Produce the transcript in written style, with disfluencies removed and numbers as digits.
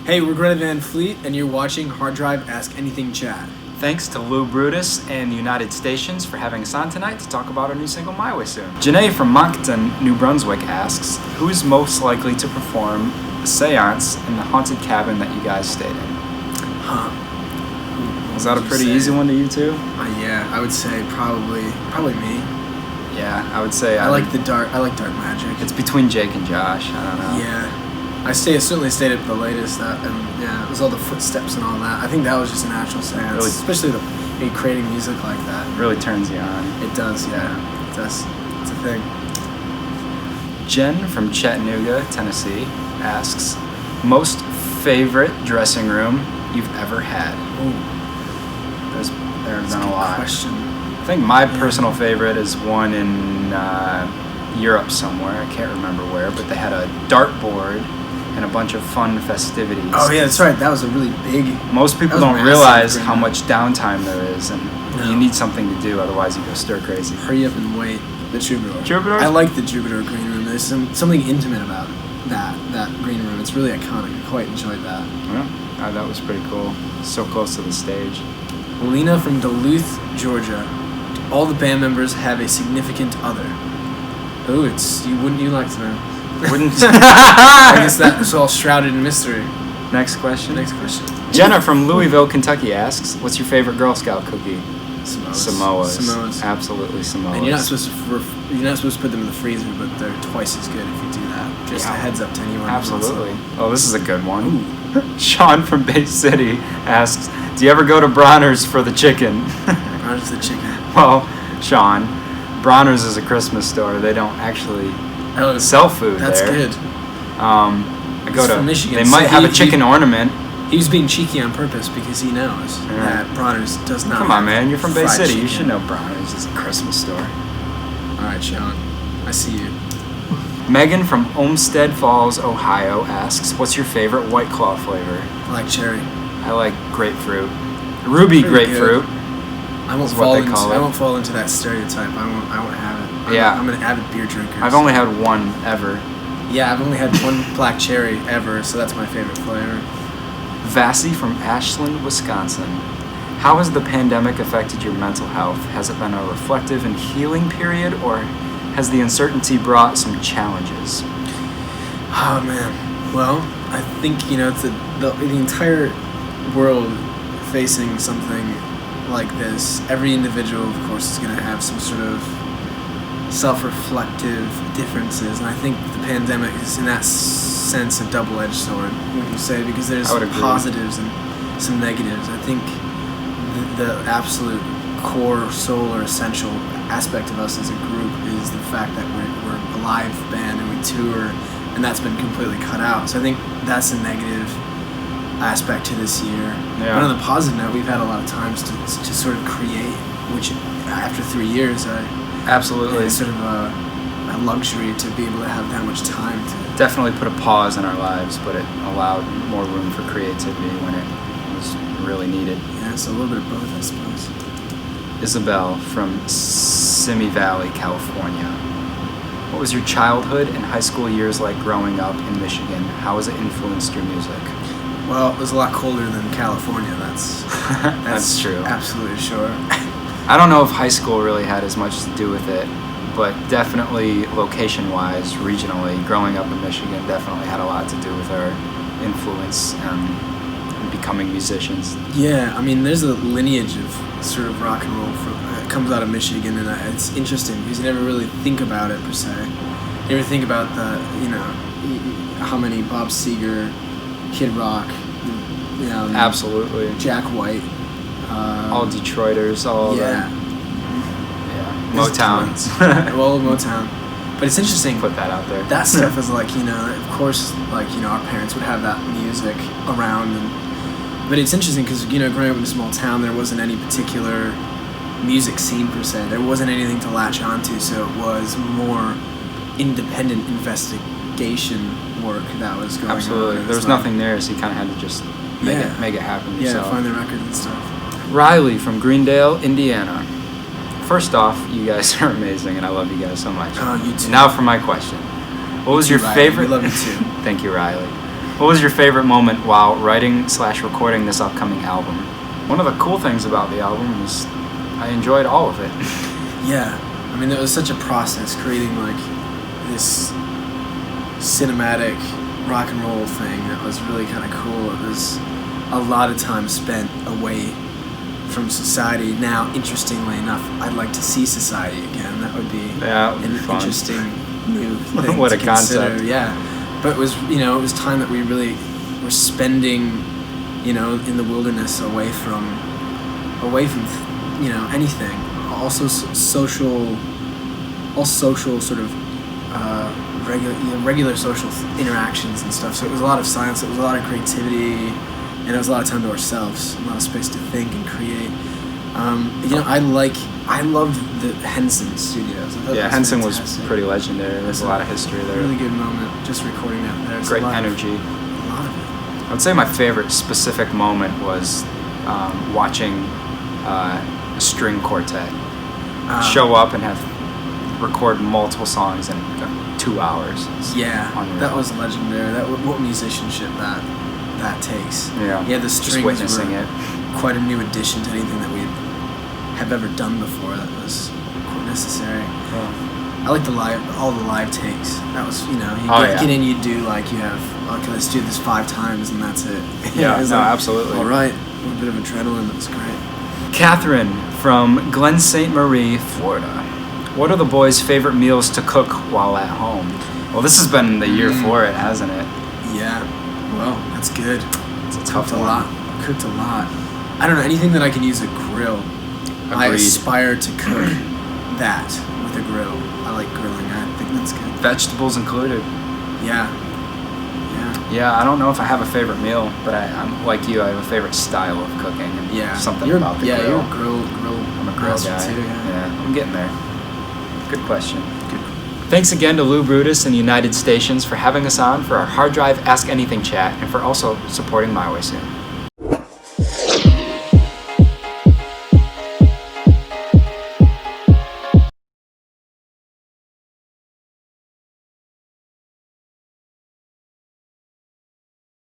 Hey, we're Greta Van Fleet, and you're watching Hard Drive Ask Anything Chat. Thanks to Lou Brutus and United Stations for having us on tonight to talk about our new single, My Way Soon. Janae from Moncton, New Brunswick asks, who is most likely to perform a seance in the haunted cabin that you guys stayed in? Was that a pretty easy one to you two? Yeah, I would say probably me. Yeah, I would say I like dark magic. It's between Jake and Josh. I don't know. Yeah. I certainly stayed at the latest. It was all the footsteps and all that. I think that was just a natural seance, Really? Especially creating music like that. Really turns you on. It does, yeah. It does. It's a thing. Jen from Chattanooga, Tennessee asks, most favorite dressing room you've ever had? Ooh. There's That's been a lot. Question. I think my personal favorite is one in Europe somewhere. I can't remember where, but they had a dartboard and a bunch of fun festivities. Oh yeah, that's right. That was a really big. Most people don't realize how much downtime there is, and you need something to do, otherwise you go stir crazy. Hurry up and wait. The Troubadour. Troubadour? I like the Troubadour green room. There's something intimate about that green room. It's really iconic. I quite enjoyed that. Yeah, that was pretty cool. So close to the stage. Lena from Duluth, Georgia. Do all the band members have a significant other? Oh, you like to know. Wouldn't I guess that's all shrouded in mystery. Next question. Jenna from Louisville, Kentucky asks, what's your favorite Girl Scout cookie? Samoas. Absolutely Samoas. And you're not supposed to put them in the freezer, but they're twice as good if you do that. Just a heads up to anyone. Absolutely. Oh, this is a good one. Sean from Bay City asks, do you ever go to Bronner's for the chicken? Bronner's the chicken. Well, Sean, Bronner's is a Christmas store. They don't actually sell food That's there. Good. I go to Michigan. They might have a chicken ornament. He was being cheeky on purpose because he knows that Bronner's does not. Come on, man. You're from Bay City. Chicken. You should know Bronner's is a Christmas store. All right, Sean. I see you. Megan from Olmsted Falls, Ohio asks, what's your favorite White Claw flavor? I like cherry. I like grapefruit. Ruby grapefruit. I won't fall into that stereotype. I won't have it. I'm an avid beer drinker. I've only had one ever. Yeah, I've only had one black cherry ever, so that's my favorite flavor. Vassy from Ashland, Wisconsin. How has the pandemic affected your mental health? Has it been a reflective and healing period, or has the uncertainty brought some challenges? Oh man. Well, I think it's the entire world facing something like this. Every individual, of course, is going to have some sort of self-reflective differences, and I think the pandemic is, in that sense, a double-edged sword, would you say, because there's positives and some negatives. I think the absolute core, soul, or essential aspect of us as a group is the fact that we're a live band and we tour, and that's been completely cut out. So I think that's a negative aspect to this year. Yeah. But on the positive note, we've had a lot of times to sort of create, which after 3 years, absolutely, it's sort of a luxury to be able to have that much time to definitely put a pause in our lives, but it allowed more room for creativity when it was really needed. Yeah, it's a little bit of both, I suppose. Isabel from Simi Valley, California. What was your childhood and high school years like growing up in Michigan? How has it influenced your music? Well, it was a lot colder than California. That's true. Absolutely sure. I don't know if high school really had as much to do with it, but definitely location-wise, regionally, growing up in Michigan definitely had a lot to do with our influence in becoming musicians. Yeah, I mean, there's a lineage of sort of rock and roll that comes out of Michigan, and it's interesting because you never really think about it per se. You never think about how many Bob Seger, Kid Rock, absolutely, Jack White, all Detroiters, all Motown. Well, Motown. But it's interesting. Put that out there. That stuff is like, of course, like, our parents would have that music around. But it's interesting because, growing up in a small town, there wasn't any particular music scene per se. There wasn't anything to latch onto, so it was more independent investigation work that was going on. Absolutely. There was nothing there, so you kind of had to just make it happen yourself. Yeah, find the records and stuff. Riley from Greendale, Indiana. First off, you guys are amazing, and I love you guys so much. Oh, you too. Now for my question. What was your favorite... We love you too. Thank you, Riley. What was your favorite moment while writing/recording this upcoming album? One of the cool things about the album is I enjoyed all of it. Yeah, I mean, it was such a process creating like this cinematic rock and roll thing that was really kind of cool. It was a lot of time spent away from society. Now, interestingly enough, I'd like to see society again. That would be an interesting new thing what to a concept. consider. Yeah, but it was it was time that we really were spending in the wilderness away from anything. Also social sort of regular social interactions and stuff. So it was a lot of silence. It was a lot of creativity. And it was a lot of time to ourselves, a lot of space to think and create. I loved the Henson studios. Yeah, Henson was pretty legendary. There's a lot of history there. Really good moment, just recording that there. Great energy. A lot of it. I would say my favorite specific moment was watching a string quartet show up and record multiple songs in 2 hours. Yeah, unreal. That was legendary. What musicianship that takes. Yeah, the strings just witnessing were it. Quite a new addition to anything that we have ever done before. That was quite necessary. I like all the live takes. That was get in, you do okay, let's do this 5 times and that's it. Yeah, absolutely. All right, a little bit of adrenaline. That's great. Catherine from Glen St. Marie, Florida. What are the boys' favorite meals to cook while at home? Well, this has been the year for it, hasn't it? Yeah. Well, that's good. It's a tough one. Cooked a lot. I don't know, anything that I can use a grill. Agreed. I aspire to cook that with a grill. I like grilling. I think that's good. Vegetables included. Yeah. Yeah, I don't know if I have a favorite meal, but I'm like you. I have a favorite style of cooking. And something about the grill. Yeah, you're a grill. I'm a grill guy. Too, yeah, I'm getting there. Good question. Thanks again to Lou Brutus and United Stations for having us on for our hard drive Ask Anything chat and for also supporting My Way Soon.